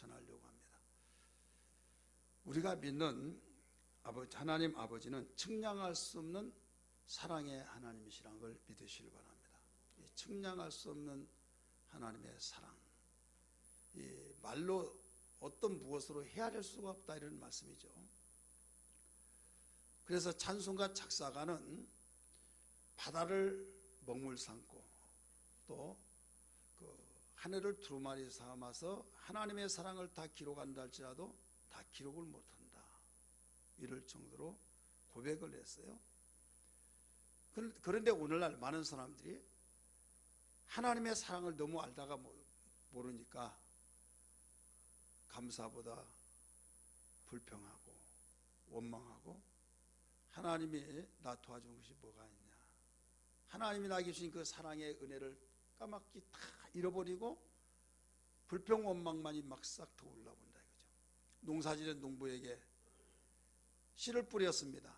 전하려고 합니다. 우리가 믿는 하나님 아버지는 측량할 수 없는 사랑의 하나님이시라는 걸 믿으시길 바랍니다. 측량할 수 없는 하나님의 사랑, 말로 어떤 무엇으로 헤아릴 수가 없다, 이런 말씀이죠. 그래서 찬송가 작사가는 바다를 먹물 삼고 또 하늘을 두루마리 삼아서 하나님의 사랑을 다 기록한다 할지라도 다 기록을 못한다, 이럴 정도로 고백을 했어요. 그런데 오늘날 많은 사람들이 하나님의 사랑을 너무 알다가 모르니까 감사보다 불평하고 원망하고, 하나님이 나 도와준 것이 뭐가 있냐, 하나님이 나에게 주신 그 사랑의 은혜를 까맣게 다 잃어버리고 불평 원망만이 막 싹 더 올라온다 이거죠. 농사지는 농부에게 씨를 뿌렸습니다.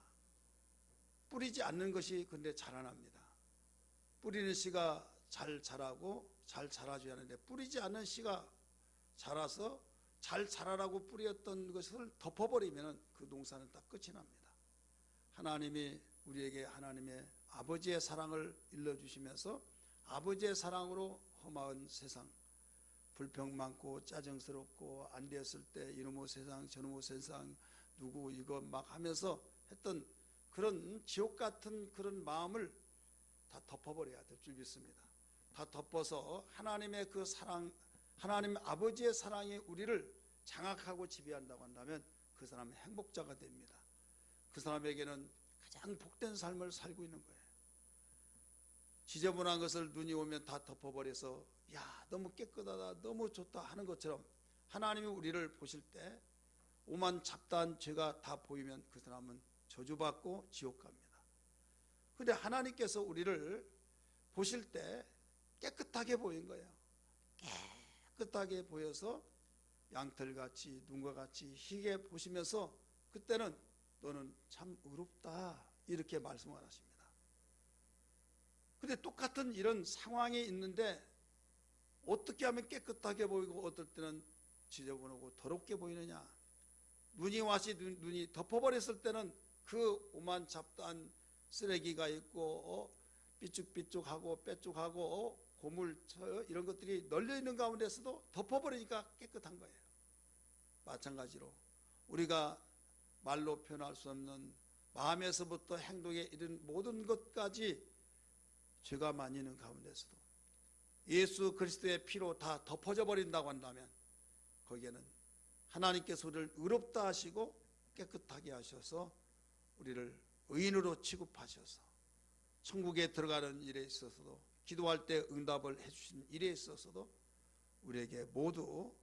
뿌리지 않는 것이 근데 자라납니다. 뿌리는 씨가 잘 자라고 잘 자라줘야 하는데 뿌리지 않는 씨가 자라서 잘 자라라고 뿌렸던 것을 덮어버리면 그 농사는 딱 끝이 납니다. 하나님이 우리에게 하나님의 아버지의 사랑을 일러주시면서 아버지의 사랑으로 험한 세상, 불평 많고 짜증스럽고 안 되었을 때 이놈의 세상 저놈의 세상 누구 이거 막 하면서 했던 그런 지옥 같은 그런 마음을 다 덮어버려야 될 줄 믿습니다. 다 덮어서 하나님의 그 사랑, 하나님 아버지의 사랑이 우리를 장악하고 지배한다고 한다면 그 사람은 행복자가 됩니다. 그 사람에게는 가장 복된 삶을 살고 있는 거예요. 지저분한 것을 눈이 오면 다 덮어버려서 야 너무 깨끗하다 너무 좋다 하는 것처럼 하나님이 우리를 보실 때 오만 잡다한 죄가 다 보이면 그 사람은 저주받고 지옥 갑니다. 그런데 하나님께서 우리를 보실 때 깨끗하게 보인 거예요. 깨끗하게 보여서 양털같이 눈과 같이 희게 보시면서 그때는 너는 참 의롭다 이렇게 말씀을 하십니다. 근데 똑같은 이런 상황이 있는데 어떻게 하면 깨끗하게 보이고 어떨 때는 지저분하고 더럽게 보이느냐, 눈이 와시 눈이 덮어버렸을 때는 그 오만 잡다한 쓰레기가 있고 삐쭉삐쭉하고 빼쭉하고 고물 이런 것들이 널려있는 가운데서도 덮어버리니까 깨끗한 거예요. 마찬가지로 우리가 말로 표현할 수 없는 마음에서부터 행동에 이른 모든 것까지 죄가 많이 있는 가운데서도 예수 그리스도의 피로 다 덮어져 버린다고 한다면 거기에는 하나님께서 우리를 의롭다 하시고 깨끗하게 하셔서 우리를 의인으로 취급하셔서 천국에 들어가는 일에 있어서도 기도할 때 응답을 해주신 일에 있어서도 우리에게 모두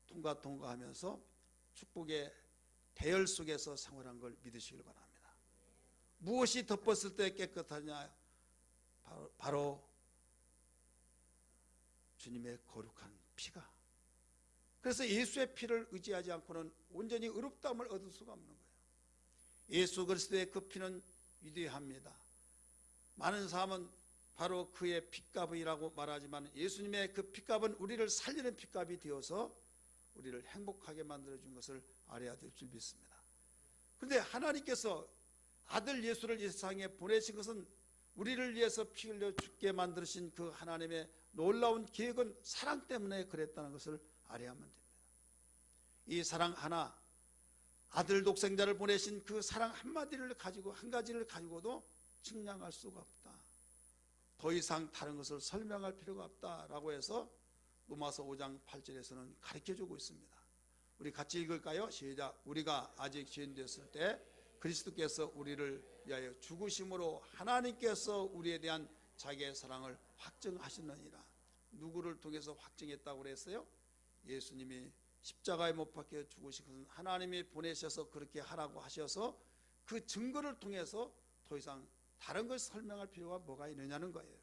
통과하면서 축복의 대열 속에서 생활한 걸 믿으시길 바랍니다. 무엇이 덮었을 때 깨끗하냐? 바로 주님의 거룩한 피가. 그래서 예수의 피를 의지하지 않고는 온전히 의롭다함을 얻을 수가 없는 거예요. 예수 그리스도의 그 피는 위대합니다. 많은 사람은 바로 그의 핏값이라고 말하지만 예수님의 그 핏값은 우리를 살리는 핏값이 되어서 우리를 행복하게 만들어준 것을 알아야 될 줄 믿습니다. 그런데 하나님께서 아들 예수를 이 세상에 보내신 것은 우리를 위해서 피 흘려 죽게 만드신 그 하나님의 놀라운 계획은 사랑 때문에 그랬다는 것을 알아야만 됩니다. 이 사랑 하나, 아들 독생자를 보내신 그 사랑 한마디를 가지고 한 가지를 가지고도 측량할 수가 없다. 더 이상 다른 것을 설명할 필요가 없다라고 해서 로마서 5장 8절에서는 가르쳐주고 있습니다. 우리 같이 읽을까요? 시작. 우리가 아직 죄인 되었을 때 그리스도께서 우리를 위하여 죽으심으로 하나님께서 우리에 대한 자기의 사랑을 확증하셨느니라. 누구를 통해서 확증했다고 그랬어요? 예수님이 십자가에 못 박혀 죽으신 것은 하나님이 보내셔서 그렇게 하라고 하셔서 그 증거를 통해서 더 이상 다른 걸 설명할 필요가 뭐가 있느냐는 거예요.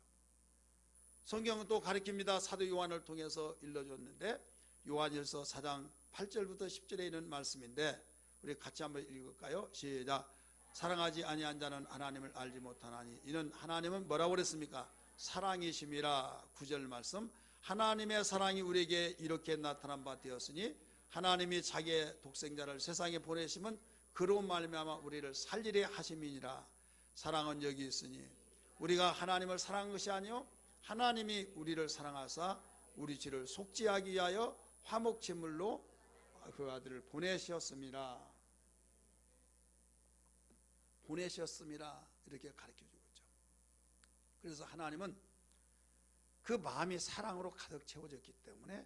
성경은 또 가르칩니다. 사도 요한을 통해서 일러줬는데 요한일서 4장 8절부터 10절에 있는 말씀인데 우리 같이 한번 읽을까요? 시작. 사랑하지 아니한 자는 하나님을 알지 못하나니 이는 하나님은 뭐라고 그랬습니까? 사랑이심이라. 9절 말씀. 하나님의 사랑이 우리에게 이렇게 나타난 바 되었으니 하나님이 자기의 독생자를 세상에 보내시면 그로 말미암아 우리를 살리려 하심이니라. 사랑은 여기 있으니 우리가 하나님을 사랑한 것이 아니요 하나님이 우리를 사랑하사 우리 죄를 속죄하기 위하여 화목제물로 그 아들을 보내셨습니다. 보내셨습니다. 이렇게 가르쳐주고 있죠. 그래서 하나님은 그 마음이 사랑으로 가득 채워졌기 때문에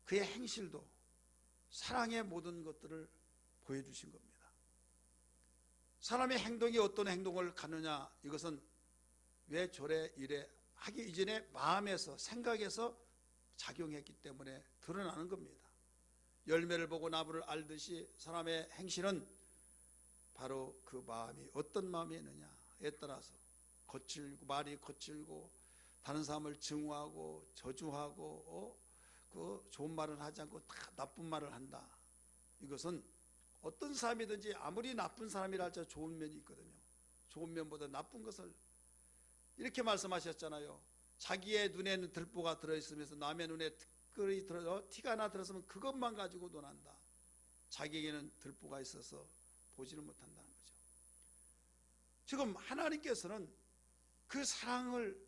그의 행실도 사랑의 모든 것들을 보여주신 겁니다. 사람의 행동이 어떤 행동을 갖느냐, 이것은 왜 저래 이래 하기 이전에 마음에서 생각에서 작용했기 때문에 드러나는 겁니다. 열매를 보고 나무를 알듯이 사람의 행실은 바로 그 마음이 어떤 마음이 있느냐에 따라서 거칠고 말이 거칠고 다른 사람을 증오하고 저주하고 그 좋은 말을 하지 않고 다 나쁜 말을 한다. 이것은 어떤 사람이든지 아무리 나쁜 사람이라 할지라도 좋은 면이 있거든요. 좋은 면보다 나쁜 것을 이렇게 말씀하셨잖아요. 자기의 눈에는 들보가 들어있으면서 남의 눈에 티끌이 티가 하나 들었으면 그것만 가지고 논한다. 자기에게는 들보가 있어서 보지를 못한다는 거죠. 지금 하나님께서는 그 사랑을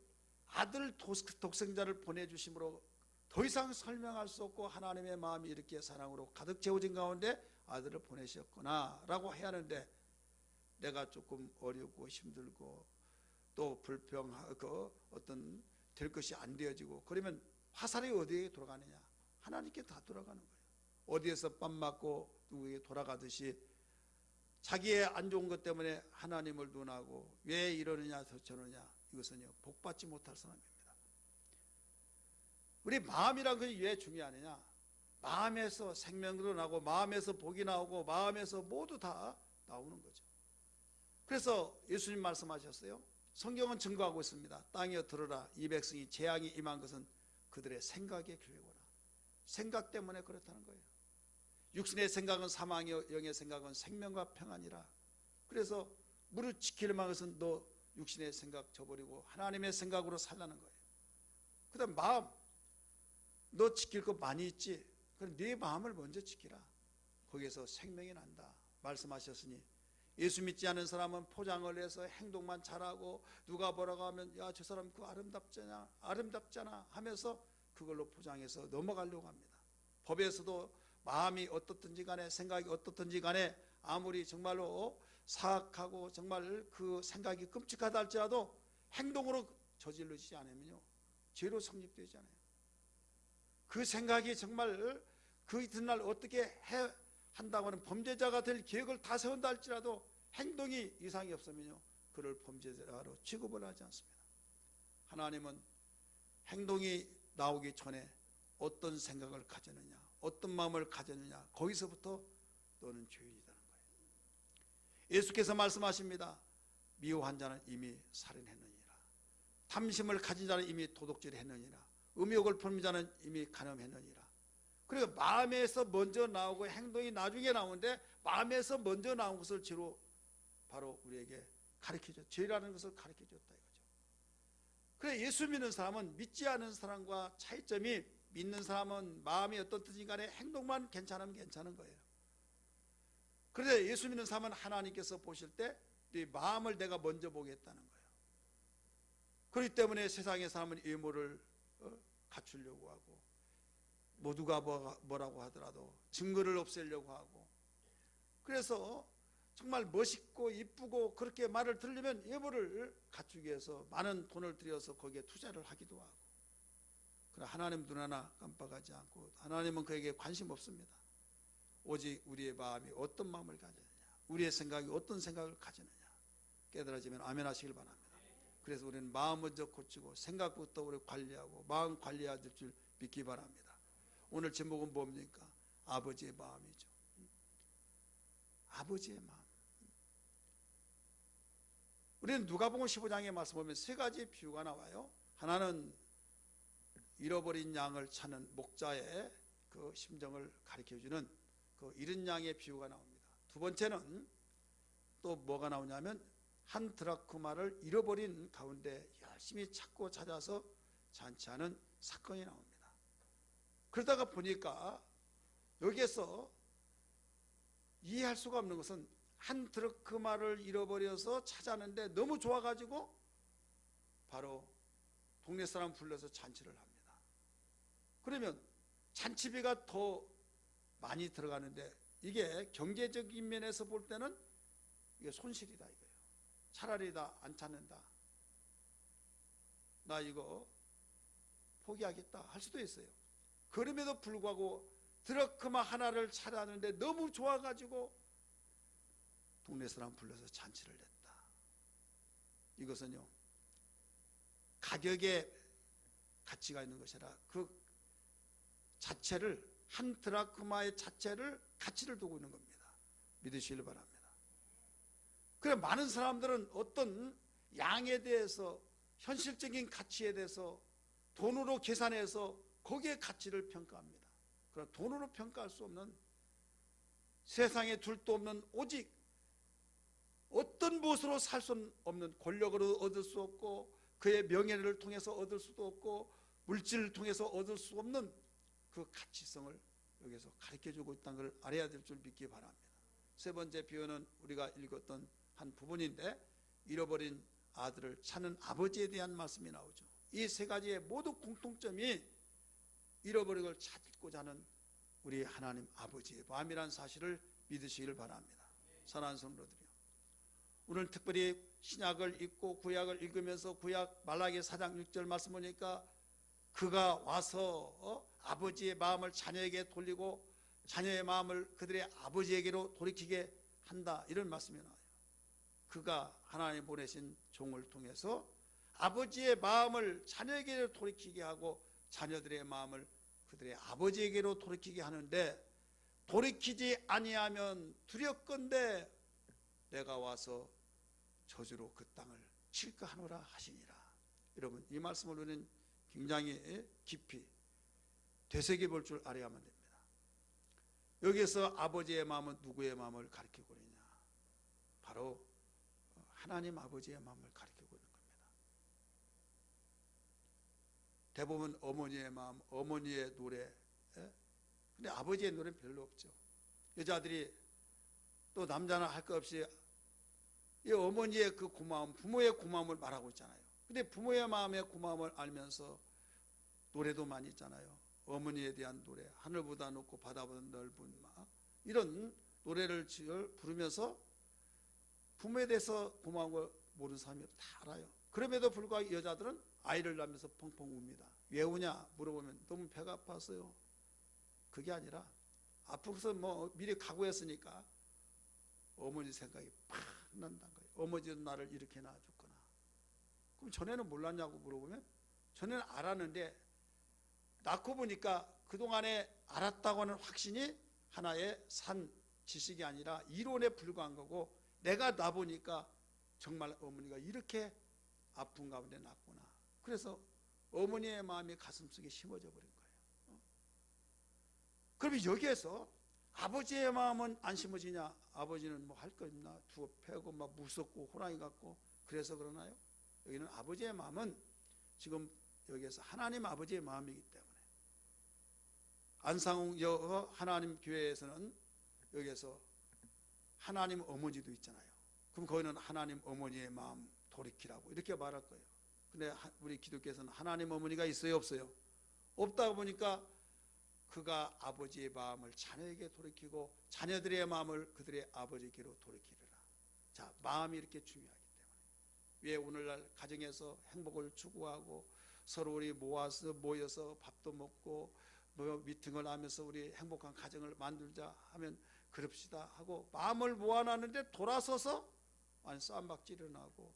아들 독생자를 보내주심으로 더 이상 설명할 수 없고 하나님의 마음이 이렇게 사랑으로 가득 채워진 가운데 아들을 보내셨구나 라고 해야 하는데, 내가 조금 어렵고 힘들고 또 불평하고 어떤 될 것이 안 되어지고 그러면 화살이 어디에 돌아가느냐? 하나님께 다 돌아가는 거예요. 어디에서 뺨 맞고 누구에게 돌아가듯이 자기의 안 좋은 것 때문에 하나님을 논하고 왜 이러느냐 저러느냐, 이것은요 복받지 못할 사람입니다. 우리 마음이란 것이 왜 중요하느냐? 마음에서 생명도 나고 마음에서 복이 나오고 마음에서 모두 다 나오는 거죠. 그래서 예수님 말씀하셨어요. 성경은 증거하고 있습니다. 땅이여 들으라, 이 백성이 재앙이 임한 것은 그들의 생각의 결과라. 생각 때문에 그렇다는 거예요. 육신의 생각은 사망이요 영의 생각은 생명과 평안이라. 그래서 무릇 지키려만 것은 너 육신의 생각 저버리고 하나님의 생각으로 살라는 거예요. 그 다음 마음, 너 지킬 거 많이 있지? 그럼 네 마음을 먼저 지키라. 거기에서 생명이 난다 말씀하셨으니, 예수 믿지 않은 사람은 포장을 해서 행동만 잘하고 누가 뭐라고 하면 야 저 사람 그 아름답잖아 하면서 그걸로 포장해서 넘어가려고 합니다. 법에서도 마음이 어떻든지 간에 생각이 어떻든지 간에 아무리 정말로 사악하고 정말 그 생각이 끔찍하다 할지라도 행동으로 저지르지 않으면요 죄로 성립되지 않아요. 그 생각이 정말 그 이튿날 어떻게 한다고 하는 범죄자가 될 계획을 다 세운다 할지라도 행동이 이상이 없으면요 그를 범죄자로 취급을 하지 않습니다. 하나님은 행동이 나오기 전에 어떤 생각을 가졌느냐, 어떤 마음을 가졌느냐, 거기서부터 너는 죄인이라는 거예요. 예수께서 말씀하십니다. 미워한 자는 이미 살인했느니라. 탐심을 가진 자는 이미 도둑질했느니라. 음욕을 품는 자는 이미 간음했느니라. 그리고 마음에서 먼저 나오고 행동이 나중에 나오는데 마음에서 먼저 나온 것을 죄로 바로 우리에게 가르쳐줘, 죄라는 것을 가르쳐줬다 이거죠. 그래 예수 믿는 사람은 믿지 않은 사람과 차이점이, 믿는 사람은 마음이 어떻든지 간에 행동만 괜찮으면 괜찮은 거예요. 그런데 예수 믿는 사람은 하나님께서 보실 때 네 마음을 내가 먼저 보겠다는 거예요. 그렇기 때문에 세상의 사람은 외모를 갖추려고 하고 모두가 뭐라고 하더라도 증거를 없애려고 하고, 그래서 정말 멋있고 이쁘고 그렇게 말을 들으려면 외모를 갖추기 위해서 많은 돈을 들여서 거기에 투자를 하기도 하고, 그러나 하나님 눈 하나 깜빡하지 않고 하나님은 그에게 관심 없습니다. 오직 우리의 마음이 어떤 마음을 가지느냐, 우리의 생각이 어떤 생각을 가지느냐 깨달아지면 아멘 하시길 바랍니다. 그래서 우리는 마음 먼저 고치고 생각부터 우리 관리하고 마음 관리해야 될 줄 믿기 바랍니다. 오늘 제목은 뭡니까? 아버지의 마음이죠. 아버지의 마음. 우리는 누가복음 15장의 말씀 보면 세 가지 비유가 나와요. 하나는 잃어버린 양을 찾는 목자의 그 심정을 가르쳐주는 그 잃은 양의 비유가 나옵니다. 두 번째는 또 뭐가 나오냐면 한 드라크마를 잃어버린 가운데 열심히 찾고 찾아서 잔치하는 사건이 나옵니다. 그러다가 보니까 여기에서 이해할 수가 없는 것은 한 드러크마를 잃어버려서 찾았는데 너무 좋아가지고 바로 동네 사람 불러서 잔치를 합니다. 그러면 잔치비가 더 많이 들어가는데 이게 경제적인 면에서 볼 때는 이게 손실이다 이거예요. 차라리 다 안 찾는다, 나 이거 포기하겠다 할 수도 있어요. 그럼에도 불구하고 드러크마 하나를 찾았는데 너무 좋아가지고 동네 사람 불러서 잔치를 냈다. 이것은요, 가격에 가치가 있는 것이라 그 자체를, 한 드라크마의 자체를 가치를 두고 있는 겁니다. 믿으시길 바랍니다. 그래, 많은 사람들은 어떤 양에 대해서, 현실적인 가치에 대해서 돈으로 계산해서 거기에 가치를 평가합니다. 그러나 돈으로 평가할 수 없는, 세상에 둘도 없는, 오직 어떤 무엇으로 살 수 없는, 권력으로 얻을 수 없고 그의 명예를 통해서 얻을 수도 없고 물질을 통해서 얻을 수 없는 그 가치성을 여기서 가르쳐주고 있다는 걸 알아야 될 줄 믿기 바랍니다. 세 번째 비유는 우리가 읽었던 한 부분인데, 잃어버린 아들을 찾는 아버지에 대한 말씀이 나오죠. 이 세 가지의 모두 공통점이 잃어버린 걸 찾고자 하는 우리 하나님 아버지의 마음이라는 사실을 믿으시길 바랍니다. 사랑하는 성도들이요, 오늘 특별히 신약을 읽고 구약을 읽으면서 구약 말라기 4장 6절 말씀 보니까 그가 와서 아버지의 마음을 자녀에게 돌리고 자녀의 마음을 그들의 아버지에게로 돌이키게 한다, 이런 말씀이 나와요. 그가 하나님 보내신 종을 통해서 아버지의 마음을 자녀에게로 돌이키게 하고 자녀들의 마음을 그들의 아버지에게로 돌이키게 하는데, 돌이키지 아니하면 두렵건대 내가 와서 저주로 그 땅을 칠까 하노라 하시니라. 여러분, 이 말씀을 우리는 굉장히 깊이 되새겨 볼 줄 알아야만 됩니다. 여기에서 아버지의 마음은 누구의 마음을 가리키고 있느냐? 바로 하나님 아버지의 마음을 가리키고 있는 겁니다. 대부분 어머니의 마음, 어머니의 노래, 근데 아버지의 노래는 별로 없죠. 여자들이 또 남자나 할 것 없이 이 어머니의 그 고마움, 부모의 고마움을 말하고 있잖아요. 근데 부모의 마음의 고마움을 알면서 노래도 많이 있잖아요. 어머니에 대한 노래, 하늘보다 높고 바다보다 넓은 마, 이런 노래를 부르면서 부모에 대해서 고마운 걸 모르는 사람이 다 알아요. 그럼에도 불구하고 여자들은 아이를 낳으면서 펑펑 웁니다. 왜 우냐 물어보면 너무 배가 아파서요. 그게 아니라 아프고서 뭐 미리 각오했으니까 어머니 생각이 팍 난다는 거예요. 어머니도 나를 이렇게 낳아줬구나. 그럼 전에는 몰랐냐고 물어보면 전에는 알았는데 낳고 보니까 그동안에 알았다고 하는 확신이 하나의 산 지식이 아니라 이론에 불과한 거고, 내가 놔보니까 정말 어머니가 이렇게 아픈 가운데 낳구나. 그래서 어머니의 마음이 가슴속에 심어져 버린 거예요. 그러면 여기에서 아버지의 마음은 안 심어지냐? 아버지는 뭐 할 거 있나? 두어 패고 막 무섭고 호랑이 같고 그래서 그러나요? 여기는 아버지의 마음은 지금 여기에서 하나님 아버지의 마음이기 때문에, 안상홍 하나님 교회에서는 여기에서 하나님 어머니도 있잖아요. 그럼 거기는 하나님 어머니의 마음 돌이키라고 이렇게 말할 거예요. 근데 우리 기독교에서는 하나님 어머니가 있어요, 없어요? 없다 보니까 그가 아버지의 마음을 자녀에게 돌이키고 자녀들의 마음을 그들의 아버지에게로 돌이키리라. 자, 마음이 이렇게 중요하기 때문에 왜 오늘날 가정에서 행복을 추구하고 서로 우리 모여서 밥도 먹고 미팅을 하면서 우리 행복한 가정을 만들자 하면 그럽시다 하고 마음을 모아놨는데 돌아서서 싸움박질이 일어나고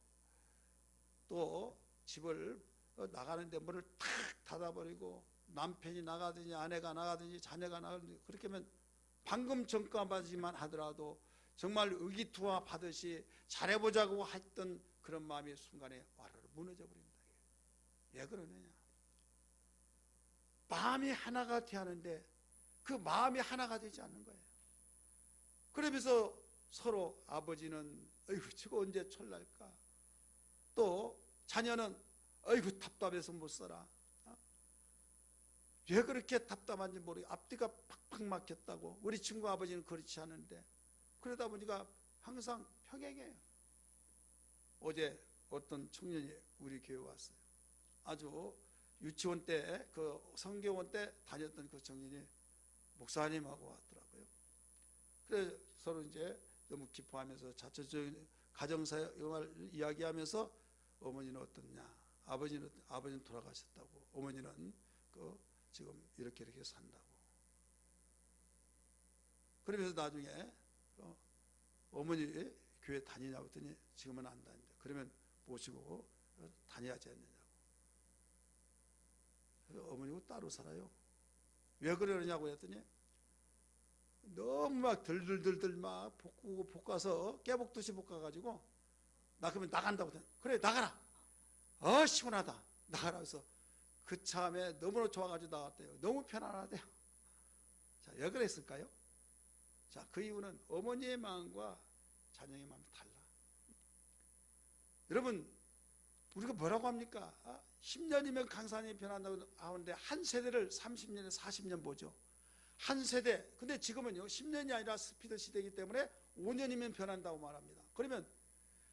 또 집을 나가는데 문을 탁 닫아버리고 남편이 나가든지 아내가 나가든지 자녀가 나가든지, 그렇게 하면 방금 전까지만 하더라도 정말 의기투합하듯이 잘해보자고 했던 그런 마음이 순간에 와르르 무너져 버린다. 왜 그러느냐? 마음이 하나가 돼야 하는데 그 마음이 하나가 되지 않는 거예요. 그러면서 서로 아버지는 어이구 저거 언제 철날까, 또 자녀는 어이구 답답해서 못 살아. 왜 그렇게 답답한지 모르겠어. 앞뒤가 팍팍 막혔다고. 우리 친구 아버지는 그렇지 않은데, 그러다 보니까 항상 평행해요. 어제 어떤 청년이 우리 교회 왔어요. 아주 유치원 때, 그 성교원 때 다녔던 그 청년이 목사님하고 왔더라고요. 그래서 서로 이제 너무 기뻐하면서 자체적인 가정생활 이야기하면서, 어머니는 어떻냐, 아버지는 돌아가셨다고, 어머니는 지금 이렇게 산다고. 그러면서 나중에 어머니 교회 다니냐고 했더니 지금은 안 다닌다. 그러면 모시고 다녀야지 않느냐고. 어머니하고 따로 살아요. 왜 그러냐고 했더니 너무 막 들들들들 막 볶아서 깨복듯이 볶아가지고, 나 그러면 나간다고 했더니, 그래 나가라, 시원하다, 나가라. 해서 그 참에 너무나 좋아가지고 나왔대요. 너무 편안하대요. 자, 왜 그랬을까요? 자, 그 이유는 어머니의 마음과 자녀의 마음이 달라. 여러분, 우리가 뭐라고 합니까? 10년이면 강산이 변한다고 하는데 한 세대를 30년에 40년 보죠. 한 세대. 근데 지금은요, 10년이 아니라 스피드 시대이기 때문에 5년이면 변한다고 말합니다. 그러면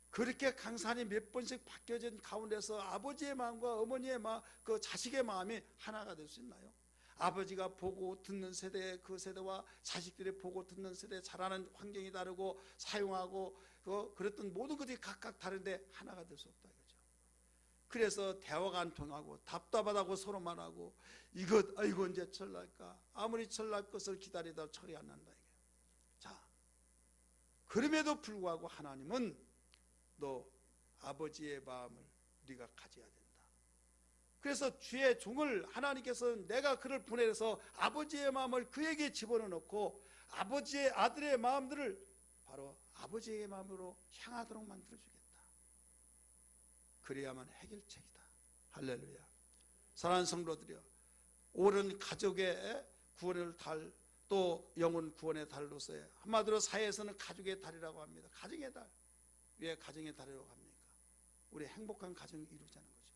그렇게 강산이 몇 번씩 바뀌어진 가운데서 아버지의 마음과 어머니의 마음, 그 자식의 마음이 하나가 될 수 있나요? 아버지가 보고 듣는 세대, 그 세대와 자식들이 보고 듣는 세대, 자라는 환경이 다르고 사용하고 그랬던 모든 것들이 각각 다른데 하나가 될 수 없다 이거죠. 그래서 대화가 안 통하고 답답하다고 서로 말하고, 아이고 언제 철날까, 아무리 철날 것을 기다리다 철이 안 난다 이거예요. 자, 그럼에도 불구하고 하나님은 너 아버지의 마음을 네가 가져야 된다. 그래서 주의 종을 하나님께서 내가 그를 보내서 아버지의 마음을 그에게 집어넣고 아버지의 아들의 마음들을 바로 아버지의 마음으로 향하도록 만들어주겠다. 그래야만 해결책이다. 할렐루야. 사랑하는 성도들이여, 옳은 가족의 구원의 달, 또 영혼 구원의 달로서의, 한마디로 사회에서는 가족의 달이라고 합니다. 가정의 달. 왜 가정의 달이라고 합니까? 우리 행복한 가정을 이루자는 거죠.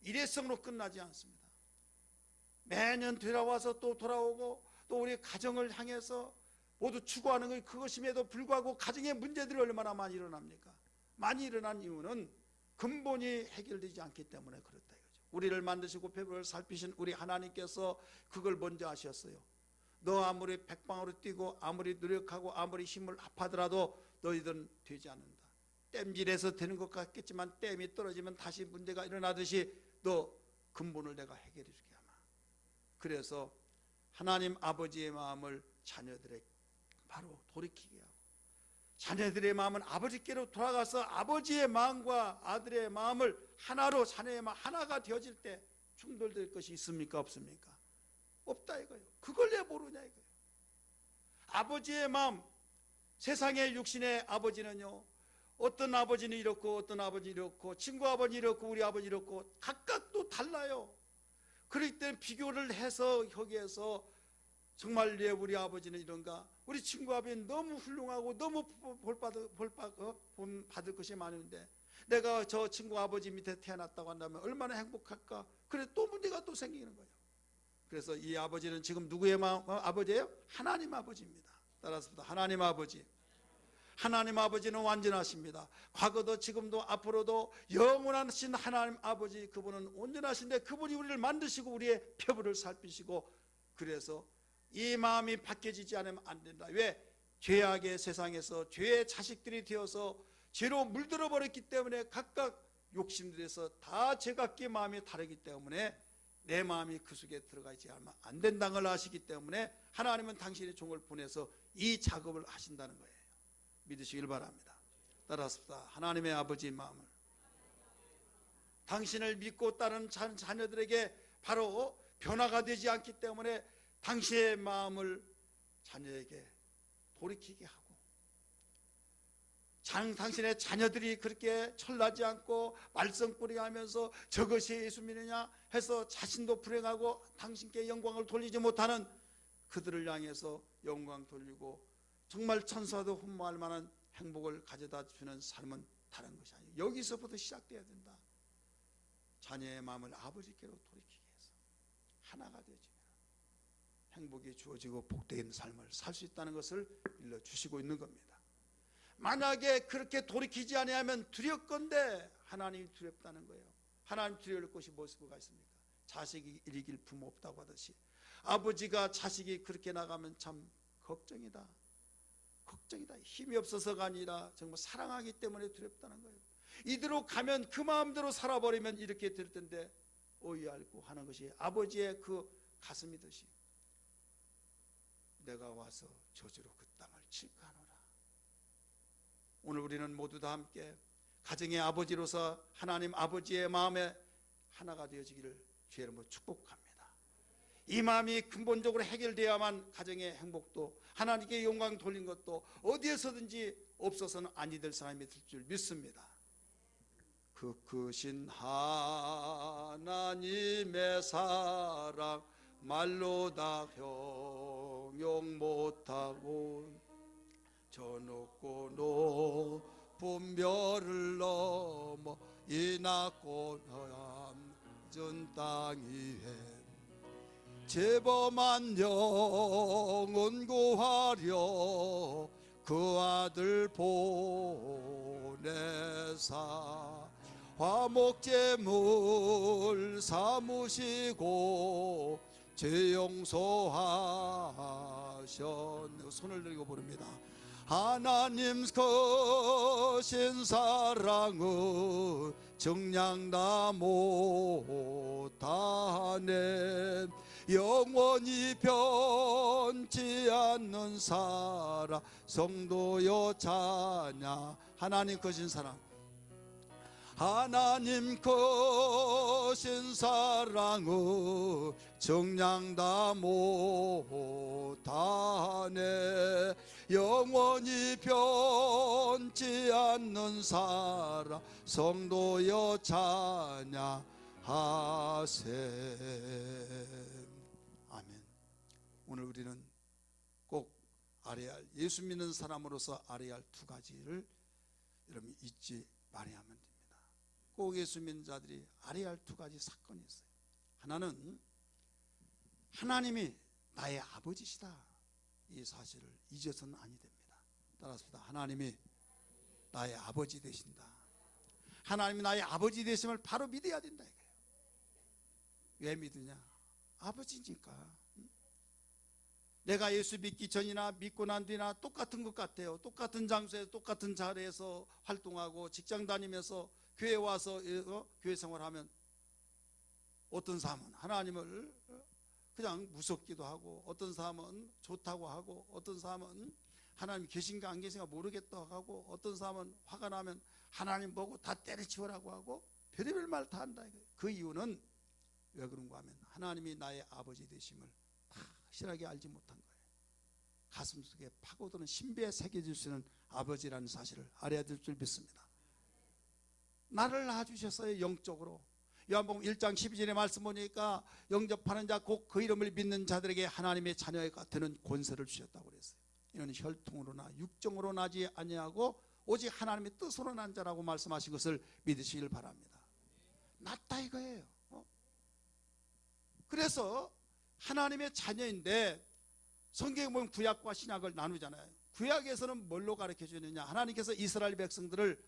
일회성으로 끝나지 않습니다. 매년 되돌아와서 또 돌아오고, 또 우리 가정을 향해서 모두 추구하는 것, 그것임에도 불구하고 가정의 문제들이 얼마나 많이 일어납니까? 많이 일어난 이유는 근본이 해결되지 않기 때문에 그렇다 이거죠. 우리를 만드시고 배부를 살피신 우리 하나님께서 그걸 먼저 아셨어요. 너 아무리 백방으로 뛰고 아무리 노력하고 아무리 힘을 합하더라도 너희들은 되지 않는다. 땜질해서 되는 것 같겠지만 땜이 떨어지면 다시 문제가 일어나듯이 너 근본을 내가 해결해 줄게 아마. 그래서 하나님 아버지의 마음을 자녀들에게 바로 돌이키게 하고, 자녀들의 마음은 아버지께로 돌아가서 아버지의 마음과 아들의 마음을 하나로, 자녀의 마음 하나가 되어질 때 충돌될 것이 있습니까? 없습니까? 없다 이거예요. 그걸 왜 모르냐 이거예요. 아버지의 마음, 세상의 육신의 아버지는요, 어떤 아버지는 이렇고 어떤 아버지 이렇고, 친구 아버지 이렇고 우리 아버지 이렇고 각각 또 달라요. 그렇기 때문에 비교를 해서 여기에서 정말 왜 우리 아버지는 이런가, 우리 친구 아버지는 너무 훌륭하고 너무 본 받을 것이 많은데 내가 저 친구 아버지 밑에 태어났다고 한다면 얼마나 행복할까. 그래 또 문제가 또 생기는 거예요. 그래서 이 아버지는 지금 누구의 아버지예요? 하나님 아버지입니다. 따라서 하나님 아버지. 하나님 아버지는 완전하십니다. 과거도 지금도 앞으로도 영원하신 하나님 아버지, 그분은 온전하신데 그분이 우리를 만드시고 우리의 표부를 살피시고, 그래서 이 마음이 바뀌어지지 않으면 안 된다. 왜? 죄악의 세상에서 죄의 자식들이 되어서 죄로 물들어 버렸기 때문에 각각 욕심들에서 다 제각기 마음이 다르기 때문에 내 마음이 그 속에 들어가지 않으면 안 된다는 걸 아시기 때문에 하나님은 당신의 종을 보내서 이 작업을 하신다는 거예요. 믿으시길 바랍니다. 따라서 하나님의 아버지의 마음을 당신을 믿고 따른 자녀들에게 바로 변화가 되지 않기 때문에 당신의 마음을 자녀에게 돌이키게 하고, 당신의 자녀들이 그렇게 철나지 않고 말썽꾸리 하면서 저것이 예수 믿느냐 해서 자신도 불행하고 당신께 영광을 돌리지 못하는 그들을 향해서 영광 돌리고 정말 천사도 흠모할 만한 행복을 가져다 주는 삶은 다른 것이 아니에요. 여기서부터 시작돼야 된다. 자녀의 마음을 아버지께로 돌이키게 해서 하나가 되어지면 행복이 주어지고 복된 삶을 살 수 있다는 것을 일러주시고 있는 겁니다. 만약에 그렇게 돌이키지 아니하면 두렵건대 하나님이 두렵다는 거예요. 하나님 두려울 것이 무엇가 있습니까? 자식이 이길 부모 없다고 하듯이 아버지가 자식이 그렇게 나가면 참 걱정이다. 걱정이다. 힘이 없어서가 아니라 정말 사랑하기 때문에 두렵다는 거예요. 이대로 가면 그 마음대로 살아버리면 이렇게 될 텐데 오해하고 하는 것이 아버지의 그 가슴이듯이 내가 와서 저주로 그 땅을 칠까 하노라. 오늘 우리는 모두 다 함께 가정의 아버지로서 하나님 아버지의 마음에 하나가 되어지기를 주의 이름으로 축복합니다. 이 마음이 근본적으로 해결되어야만 가정의 행복도 하나님께 영광 돌린 것도 어디에서든지 없어서는 아니 될 사람이 될 줄 믿습니다. 그 크신 하나님의 사랑 말로 다 형용 못하고 저 높고 높은 별을 넘어 이 낮고 낮은 땅 위에 죄범한 영혼 구하려 그 아들 보내사 화목제물 삼으시고 죄 용서하셨네. 손을 들고 부릅니다. 하나님 크신 사랑은 정량 다 못하네. 영원히 변치 않는 사랑 성도여 자냐. 하나님 크신 사랑, 하나님 크신 사랑은 정량 다 못하네. 영원히 변치 않는 사랑 성도여 찬양하세. 아멘. 오늘 우리는 꼭 알아야 할, 예수 믿는 사람으로서 알아야 할 두 가지를 여러분 잊지 말아야 하면 됩니다. 꼭 예수 믿는 자들이 알아야 할 두 가지 사건이 있어요. 하나는 하나님이 나의 아버지시다, 이 사실을 잊어서는 아니 됩니다. 따라서 하나님이 나의 아버지 되신다. 하나님이 나의 아버지 되심을 바로 믿어야 된다 이거예요. 왜 믿으냐? 아버지니까. 내가 예수 믿기 전이나 믿고 난 뒤나 똑같은 것 같아요. 똑같은 장소에서 똑같은 자리에서 활동하고 직장 다니면서 교회 와서 교회 생활하면 어떤 사람은 하나님을 그냥 무섭기도 하고, 어떤 사람은 좋다고 하고, 어떤 사람은 하나님 계신가 안 계신가 모르겠다고 하고, 어떤 사람은 화가 나면 하나님 보고 다 때려치우라고 하고 별의별 말 다 한다. 그 이유는 왜 그런가 하면 하나님이 나의 아버지 되심을 확실하게 알지 못한 거예요. 가슴속에 파고드는 신비에 새겨질 수 있는 아버지라는 사실을 알아야 될 줄 믿습니다. 나를 낳아주셨어요. 영적으로. 요한복음 1장 12절의 말씀 보니까 영접하는 자 곧 그 이름을 믿는 자들에게 하나님의 자녀가 되는 권세를 주셨다고 그랬어요. 이는 혈통으로나 육정으로 나지 아니하고 오직 하나님의 뜻으로 난 자라고 말씀하신 것을 믿으시길 바랍니다. 낫다 이거예요. 그래서 하나님의 자녀인데 성경에 보면 구약과 신약을 나누잖아요. 구약에서는 뭘로 가르쳐 주느냐? 하나님께서 이스라엘 백성들을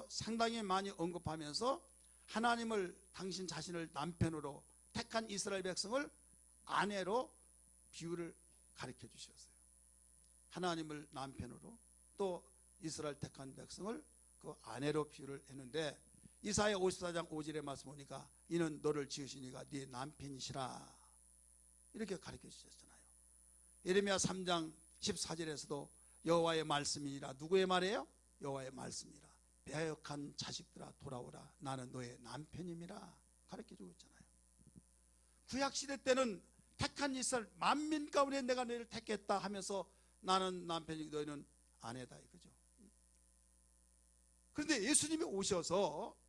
상당히 많이 언급하면서 하나님을, 당신 자신을 남편으로 택한 이스라엘 백성을 아내로 비유를 가르쳐 주셨어요. 하나님을 남편으로, 또 이스라엘 택한 백성을 그 아내로 비유를 했는데, 이사야 54장 5절의 말씀 보니까 이는 너를 지으신 이가 네 남편이시라 이렇게 가르쳐 주셨잖아요. 예레미야 3장 14절에서도 여호와의 말씀이니라. 누구의 말이에요? 여호와의 말씀이라. 배역한 자식들아 돌아오라. 나는 너의 남편임이라 가르쳐 주고 있잖아요. 구약시대 때는 택한 이스라엘 만민 가운데 내가 너희를 택했다 하면서 나는 남편이고 너희는 아내다 이거죠. 그런데 예수님이 오셔서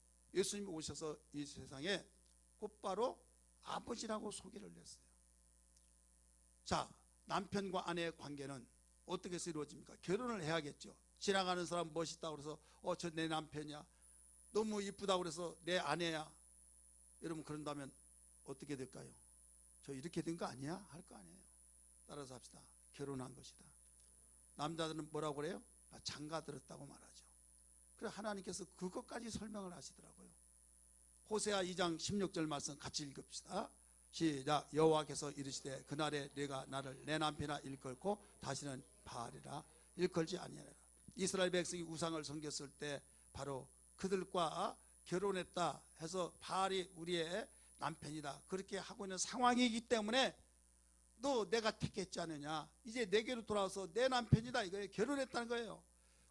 이 세상에 곧바로 아버지라고 소개를 했어요. 자, 남편과 아내의 관계는 어떻게 해서 이루어집니까? 결혼을 해야겠죠. 지나가는 사람 멋있다고 그래서 저 내 남편이야, 너무 이쁘다고 그래서 내 아내야, 여러분 그런다면 어떻게 될까요? 저 이렇게 된 거 아니야? 할 거 아니에요. 따라서 합시다. 결혼한 것이다. 남자들은 뭐라고 그래요? 장가 들었다고 말하죠. 그래 하나님께서 그것까지 설명을 하시더라고요. 호세아 2장 16절 말씀 같이 읽읍시다. 시작. 여호와께서 이르시되 그날에 내가 나를 내 남편이라 일컬고 다시는 바알이라 일컬지 아니하리라. 이스라엘 백성이 우상을 섬겼을 때 바로 그들과 결혼했다 해서 바알이 우리의 남편이다 그렇게 하고 있는 상황이기 때문에 너 내가 택했지 않느냐, 이제 내게로 돌아와서 내 남편이다 이거예요. 결혼했다는 거예요.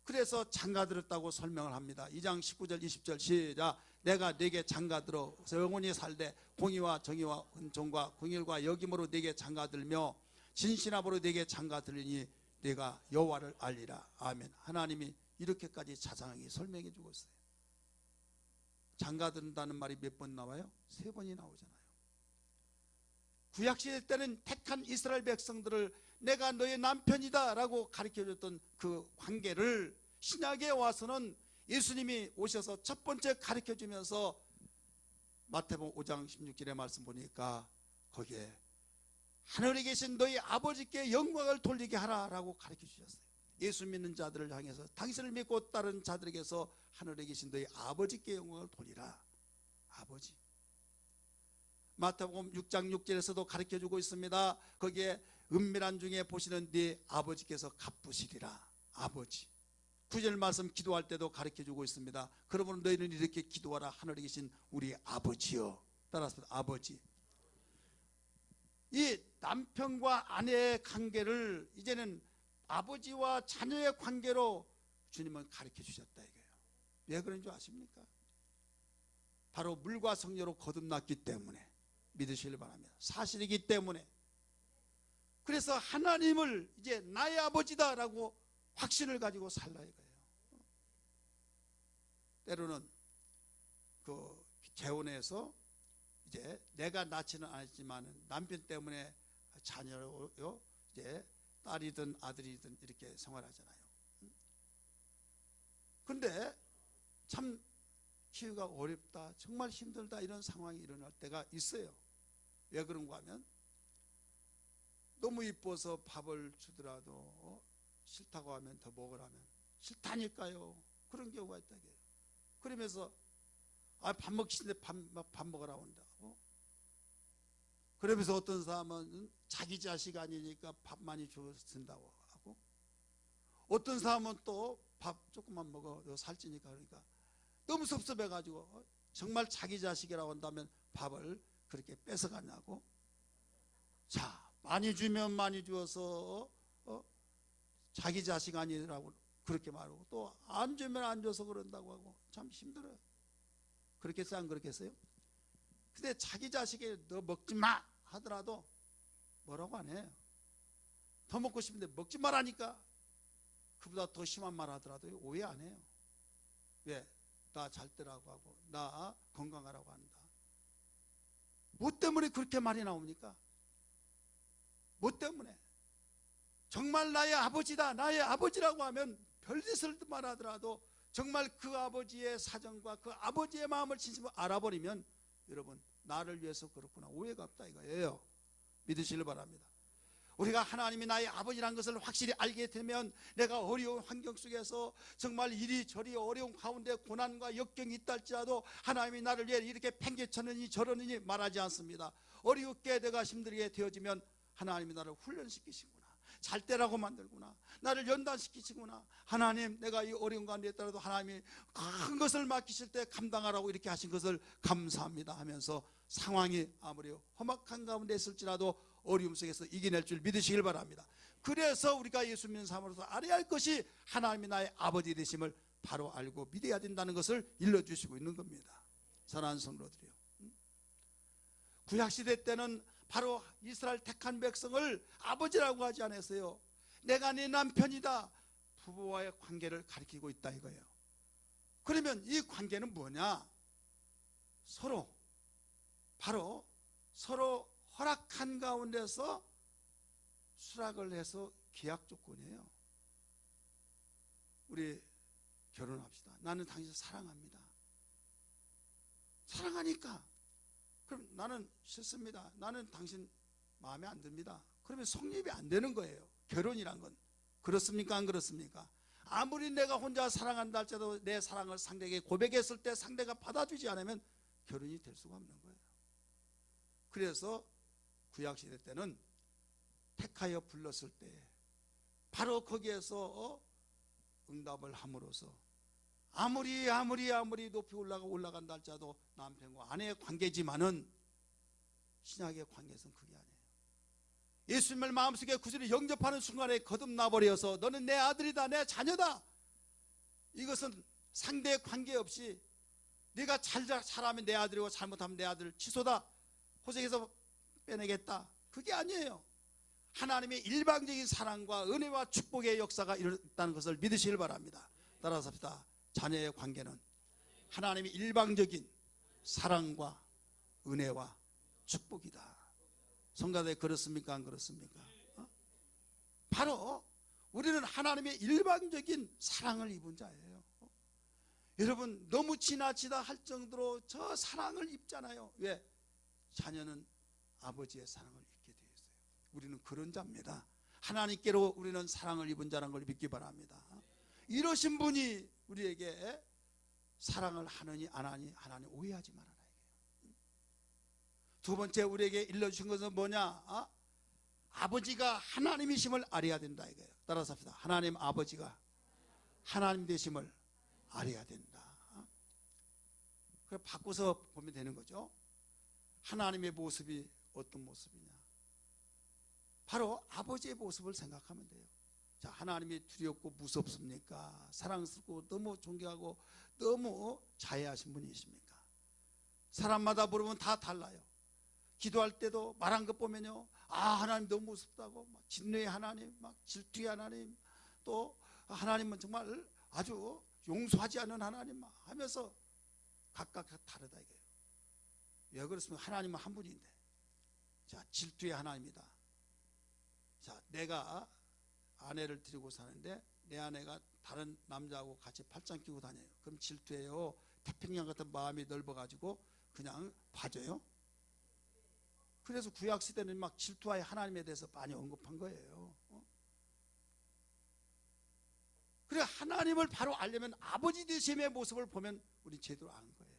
그래서 장가들었다고 설명을 합니다. 2장 19절 20절 시작. 내가 네게 장가들어 영원히 살되 공의와 정의와 은총과 긍휼과 여김으로 네게 장가들며 진실함으로 네게 장가들리니 네가 여호와를 알리라. 아멘. 하나님이 이렇게까지 자상하게 설명해 주고 있어요. 장가든다는 말이 몇 번 나와요? 3번이 나오잖아요. 구약시대 때는 택한 이스라엘 백성들을 내가 너의 남편이다 라고 가르쳐줬던 그 관계를 신약에 와서는 예수님이 오셔서 첫 번째 가르쳐주면서 마태복음 5장 16절의 말씀 보니까 거기에 하늘에 계신 너희 아버지께 영광을 돌리게 하라 라고 가르쳐주셨어요. 예수 믿는 자들을 향해서 당신을 믿고 따른 자들에게서 하늘에 계신 너희 아버지께 영광을 돌리라. 아버지. 마태복음 6장 6절에서도 가르쳐주고 있습니다. 거기에 은밀한 중에 보시는 네 아버지께서 갚으시리라. 아버지. 9절 말씀 기도할 때도 가르쳐주고 있습니다. 그러므로 너희는 이렇게 기도하라. 하늘에 계신 우리 아버지여. 따라서 아버지. 이 남편과 아내의 관계를 이제는 아버지와 자녀의 관계로 주님은 가르쳐 주셨다 이거예요. 왜 그런 줄 아십니까? 바로 물과 성녀로 거듭났기 때문에 믿으시길 바랍니다. 사실이기 때문에. 그래서 하나님을 이제 나의 아버지다라고 확신을 가지고 살라 이거예요. 때로는 그 재혼해서 이제 내가 낳지는 않았지만 남편 때문에 자녀요 이제 딸이든 아들이든 이렇게 생활하잖아요. 근데 참 키우기가 어렵다, 정말 힘들다 이런 상황이 일어날 때가 있어요. 왜 그런가 하면 너무 이뻐서 밥을 주더라도 싫다고 하면 더 먹으라면 싫다니까요. 그런 경우가 있다. 그러면서 밥 먹기 싫은데 밥 먹으라고 한다고. 그러면서 어떤 사람은 자기 자식 아니니까 밥 많이 준다고 하고, 어떤 사람은 또 밥 조금만 먹어 너 살찌니까 그러니까 너무 섭섭해가지고 정말 자기 자식이라고 한다면 밥을 그렇게 뺏어가냐고. 자, 많이 주면 많이 주어서 자기 자식 아니라고 그렇게 말하고, 또 안 주면 안 줘서 그런다고 하고 참 힘들어요. 그렇겠어요? 안 그렇겠어요? 근데 자기 자식이 너 먹지 마 하더라도 뭐라고 안 해요. 더 먹고 싶은데 먹지 말라니까 그보다 더 심한 말 하더라도 오해 안 해요. 왜? 나 잘 때라고 하고 나 건강하라고 한다. 뭐 때문에 그렇게 말이 나옵니까? 뭐 때문에? 정말 나의 아버지다, 나의 아버지라고 하면 별짓을 말하더라도 정말 그 아버지의 사정과 그 아버지의 마음을 진심으로 알아버리면 여러분 나를 위해서 그렇구나 오해가 없다 이거예요. 믿으시길 바랍니다. 우리가 하나님이 나의 아버지라는 것을 확실히 알게 되면 내가 어려운 환경 속에서 정말 이리저리 어려운 가운데 고난과 역경이 있다 할지라도 하나님이 나를 위해 이렇게 팽개쳤느니 저러느니 말하지 않습니다. 어렵게 내가 힘들게 되어지면 하나님이 나를 훈련시키시구나, 잘 때라고 만들구나, 나를 연단시키시구나, 하나님 내가 이 어려운 가운데 있더라도 하나님이 큰 것을 맡기실 때 감당하라고 이렇게 하신 것을 감사합니다 하면서 상황이 아무리 험악한 가운데 있을지라도 어려움 속에서 이겨낼 줄 믿으시길 바랍니다. 그래서 우리가 예수 믿는 사람으로서 알아야 할 것이 하나님이 나의 아버지 되심을 바로 알고 믿어야 된다는 것을 일러주시고 있는 겁니다. 사랑하는 성도들이요, 구약시대 때는 바로 이스라엘 택한 백성을 아버지라고 하지 않았어요. 내가 네 남편이다. 부부와의 관계를 가리키고 있다 이거예요. 그러면 이 관계는 뭐냐? 바로 서로 허락한 가운데서 수락을 해서 계약 조건이에요. 우리 결혼합시다. 나는 당신을 사랑합니다. 사랑하니까. 그럼 나는 싫습니다. 나는 당신 마음에 안 듭니다. 그러면 성립이 안 되는 거예요. 결혼이란 건. 그렇습니까? 안 그렇습니까? 아무리 내가 혼자 사랑한다 할지라도 내 사랑을 상대에게 고백했을 때 상대가 받아주지 않으면 결혼이 될 수가 없는 거예요. 그래서 구약시대 때는 택하여 불렀을 때 바로 거기에서 응답을 함으로써 아무리 높이 올라간다 할지라도 남편과 아내의 관계지만은 신약의 관계에서는 그게 아니에요. 예수님을 마음속에 구절히 영접하는 순간에 거듭나버려서 너는 내 아들이다, 내 자녀다. 이것은 상대의 관계없이 네가 잘하면 내 아들이고 잘못하면 내 아들 취소다, 호적에서 빼내겠다, 그게 아니에요. 하나님의 일방적인 사랑과 은혜와 축복의 역사가 있다는 것을 믿으시길 바랍니다. 따라서 합시다. 자녀의 관계는 하나님의 일방적인 사랑과 은혜와 축복이다. 성가대 그렇습니까? 안 그렇습니까? 바로 우리는 하나님의 일방적인 사랑을 입은 자예요. 여러분, 너무 지나치다 할 정도로 저 사랑을 입잖아요. 왜? 자녀는 아버지의 사랑을 입게 되어 있어요. 우리는 그런 자입니다. 하나님께로 우리는 사랑을 입은 자라는 걸 믿기 바랍니다. 이러신 분이 우리에게 사랑을 하느니 안 하니 하나님 오해하지 말아라. 두 번째 우리에게 일러주신 것은 뭐냐? 아버지가 하나님이심을 알아야 된다 이거예요. 따라서 합시다. 하나님 아버지가 하나님 되심을 알아야 된다. 그래 바꿔서 보면 되는 거죠. 하나님의 모습이 어떤 모습이냐? 바로 아버지의 모습을 생각하면 돼요. 자, 하나님이 두렵고 무섭습니까? 사랑스럽고 너무 존경하고 너무 자애하신 분이십니까? 사람마다 물으면 다 달라요. 기도할 때도 말한 것 보면요, 하나님 너무 무섭다고, 막 진노의 하나님, 막 질투의 하나님, 또 하나님은 정말 아주 용서하지 않는 하나님 하면서 각각 다르다 이거예요. 왜 그렇습니까? 하나님은 한 분인데. 자, 질투의 하나님이다. 자, 내가 아내를 데리고 사는데 내 아내가 다른 남자하고 같이 팔짱 끼고 다녀요. 그럼 질투해요? 태평양 같은 마음이 넓어가지고 그냥 봐줘요? 그래서 구약시대는 막 질투와의 하나님에 대해서 많이 언급한 거예요. 그래, 하나님을 바로 알려면 아버지 되심의 모습을 보면 우리 제대로 아는 거예요.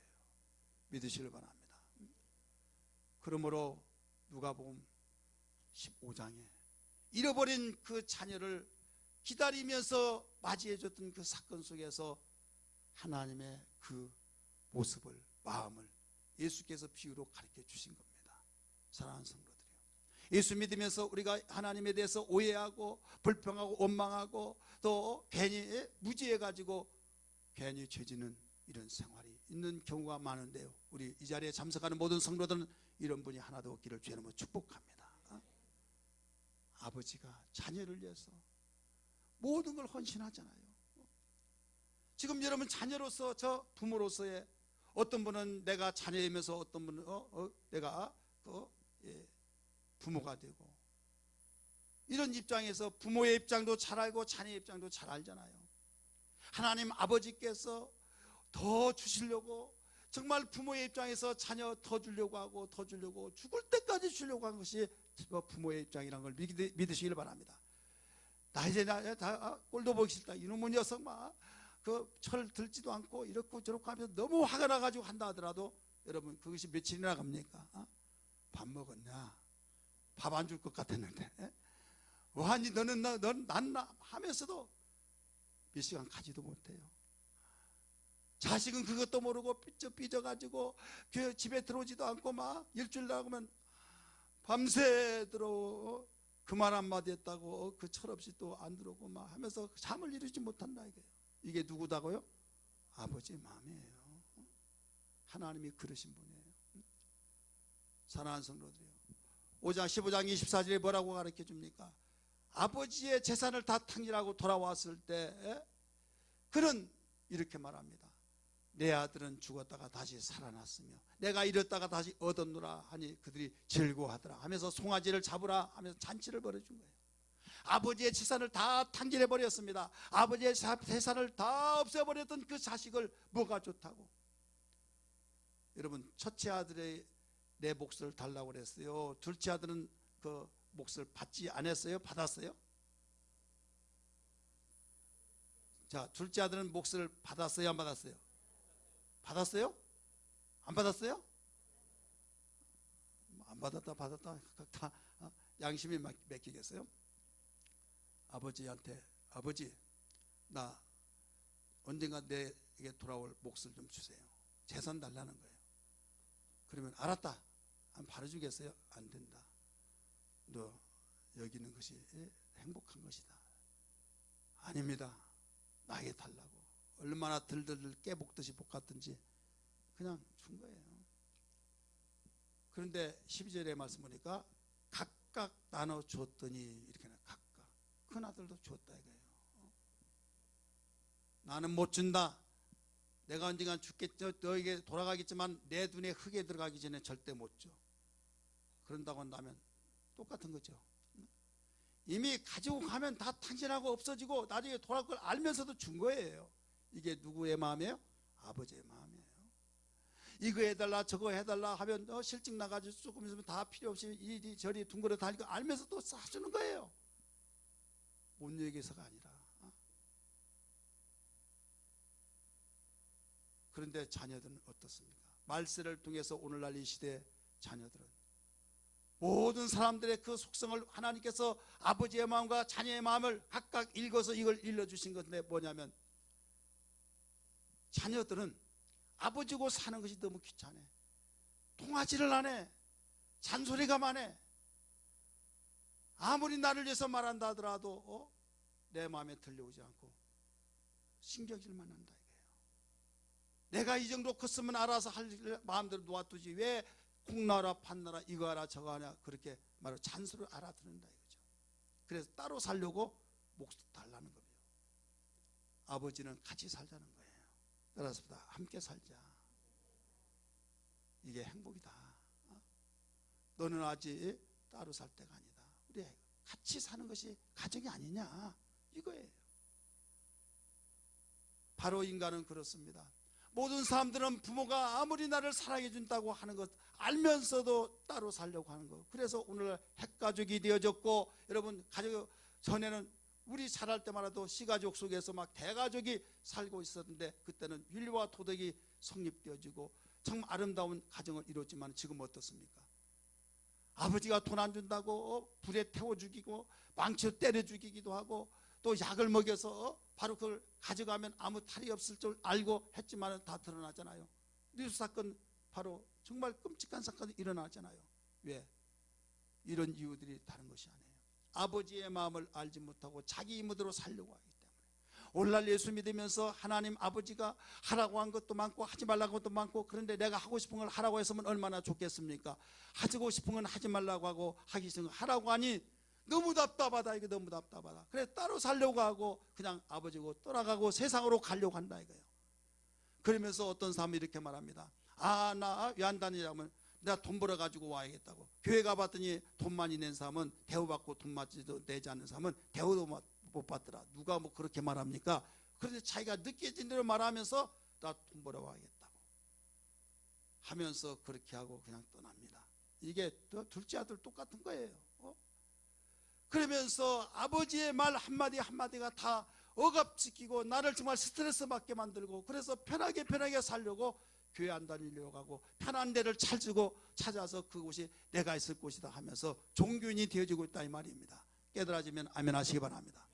믿으시길 바랍니다. 그러므로 누가복음 15장에 잃어버린 그 자녀를 기다리면서 맞이해줬던 그 사건 속에서 하나님의 그 모습을, 마음을 예수께서 비유로 가르쳐 주신 겁니다. 사랑하는 성도들이요, 예수 믿으면서 우리가 하나님에 대해서 오해하고 불평하고 원망하고 또 괜히 무지해가지고 괜히 죄지는 이런 생활이 있는 경우가 많은데요, 우리 이 자리에 참석하는 모든 성도들은 이런 분이 하나도 없기를 주의 이름으로 축복합니다. 아버지가 자녀를 위해서 모든 걸 헌신하잖아요. 지금 여러분 자녀로서, 저 부모로서의 어떤 분은 내가 자녀이면서 어떤 분은 내가 부모가 되고, 이런 입장에서 부모의 입장도 잘 알고 자녀의 입장도 잘 알잖아요. 하나님 아버지께서 더 주시려고 정말 부모의 입장에서 자녀 더 주려고 하고 더 주려고 죽을 때까지 주려고 한 것이 부모의 입장이라는 걸 믿으시길 바랍니다. 나 이제 꼴도 보기 싫다, 이놈의 녀석 그 철 들지도 않고 이렇고 저렇고 하면서 너무 화가 나가지고 한다 하더라도 여러분 그것이 며칠이나 갑니까? 밥 먹었냐? 밥 안 줄 것 같았는데 뭐하니 너는 난 하면서도 몇 시간 가지도 못해요. 자식은 그것도 모르고 삐져가지고 집에 들어오지도 않고 막 일주일 나가면 밤새 들어 그 말 한마디 했다고 그 철없이 또 안 들어오고 막 하면서 잠을 이루지 못한다 이게요. 이게 누구다고요? 아버지의 마음이에요. 하나님이 그러신 분이에요. 사랑하는 성도들이요, 5장 15장 24절에 뭐라고 가르쳐 줍니까? 아버지의 재산을 다 탕진하고 돌아왔을 때 그는 이렇게 말합니다. 내 아들은 죽었다가 다시 살아났으며 내가 잃었다가 다시 얻었노라 하니 그들이 즐거워하더라 하면서 송아지를 잡으라 하면서 잔치를 벌여준 거예요. 아버지의 재산을 다 탕진해 버렸습니다. 아버지의 재산을 다 없애버렸던 그 자식을 뭐가 좋다고? 여러분, 첫째 아들의 내 몫을 달라고 그랬어요. 둘째 아들은 그 몫을 받지 않았어요? 받았어요? 자, 둘째 아들은 몫을 받았어요? 안 받았어요? 받았어요? 안 받았어요? 안 받았다 받았다 다 양심이 맡기겠어요? 아버지한테 아버지 나 언젠가 내게 돌아올 몫을 좀 주세요. 재산 달라는 거예요. 그러면 알았다. 안 받아주겠어요? 안 된다. 너 여기 있는 것이 행복한 것이다. 아닙니다. 나에게 달라고. 얼마나 들들들 깨볶듯이 볶았든지 그냥 준 거예요. 그런데 12절에 말씀 보니까 각각 나눠 줬더니 이렇게 각각 큰 아들도 줬다 이거예요. 나는 못 준다. 내가 언젠가 죽겠죠. 너에게 돌아가겠지만 내 눈에 흙에 들어가기 전에 절대 못 줘. 그런다고 한다면 똑같은 거죠. 이미 가지고 가면 다 탕진하고 없어지고 나중에 돌아갈 걸 알면서도 준 거예요. 이게 누구의 마음이에요? 아버지의 마음이에요. 이거 해달라 저거 해달라 하면 실직 나가지고 조금 있으면 다 필요 없이 이리저리 둥그러 다니고 알면서도 사주는 거예요. 못 얘기해서가 아니라. 그런데 자녀들은 어떻습니까? 말세를 통해서 오늘날 이 시대 자녀들은 모든 사람들의 그 속성을 하나님께서 아버지의 마음과 자녀의 마음을 각각 읽어서 이걸 일러주신 건데 뭐냐면 자녀들은 아버지고 사는 것이 너무 귀찮아. 통하지를 않아. 잔소리가 많아. 아무리 나를 위해서 말한다 하더라도 내 마음에 들려오지 않고 신경질만 난다 이거예요. 내가 이 정도 컸으면 알아서 할 마음대로 놓아두지 왜 콩나라 판나라 이거 하라 저거 하냐 그렇게 말하고 잔소리를 알아듣는다 이거죠. 그래서 따로 살려고 몫도 달라는 겁니다. 아버지는 같이 살자는 거예요. 따라서 함께 살자. 이게 행복이다. 너는 아직 따로 살 때가 아니다. 우리 같이 사는 것이 가정이 아니냐 이거예요. 바로 인간은 그렇습니다. 모든 사람들은 부모가 아무리 나를 사랑해 준다고 하는 것 알면서도 따로 살려고 하는 것. 그래서 오늘 핵가족이 되어졌고 여러분 가족 전에는 우리 자랄 때만 해도 시가족 속에서 막 대가족이 살고 있었는데 그때는 윤리와 도덕이 성립되어지고 정말 아름다운 가정을 이뤘지만 지금 어떻습니까? 아버지가 돈 안 준다고 불에 태워 죽이고 망치로 때려 죽이기도 하고 또 약을 먹여서 바로 그걸 가져가면 아무 탈이 없을 줄 알고 했지만 다 드러나잖아요. 뉴스 사건 바로 정말 끔찍한 사건이 일어나잖아요. 왜? 이런 이유들이 다른 것이 아니에요. 아버지의 마음을 알지 못하고 자기 힘으로 살려고 하기 때문에 오늘날 예수 믿으면서 하나님 아버지가 하라고 한 것도 많고 하지 말라고 한 것도 많고 그런데 내가 하고 싶은 걸 하라고 했으면 얼마나 좋겠습니까? 하고 싶은 건 하지 말라고 하고 하기 싫은 건 하라고 하니 너무 답답하다. 이게 너무 답답하다. 그래 따로 살려고 하고 그냥 아버지고 떠나가고 세상으로 가려고 한다 이거예요. 그러면서 어떤 사람이 이렇게 말합니다. 아 나 왜 안 다니냐면 내가 돈 벌어 가지고 와야겠다고. 교회 가봤더니 돈 많이 낸 사람은 대우받고 돈 많이도 내지 않는 사람은 대우도 못 받더라. 누가 뭐 그렇게 말합니까? 그런데 자기가 느껴진 대로 말하면서 나 돈 벌어 와야겠다고 하면서 그렇게 하고 그냥 떠납니다. 이게 둘째 아들 똑같은 거예요. 그러면서 아버지의 말 한마디 한마디가 다 억압시키고 나를 정말 스트레스 받게 만들고 그래서 편하게 살려고 교회 안 다니려고 하고 편한 데를 찾아서 그곳이 내가 있을 곳이다 하면서 종교인이 되어지고 있다 이 말입니다. 깨달아지면 아멘 하시기 바랍니다.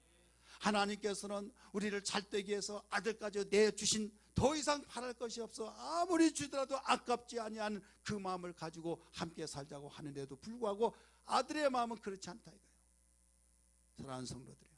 하나님께서는 우리를 잘 되기 위해서 아들까지 내주신 더 이상 바랄 것이 없어 아무리 주더라도 아깝지 아니한 그 마음을 가지고 함께 살자고 하는데도 불구하고 아들의 마음은 그렇지 않다 이거예요. 사랑하는 성도들이요,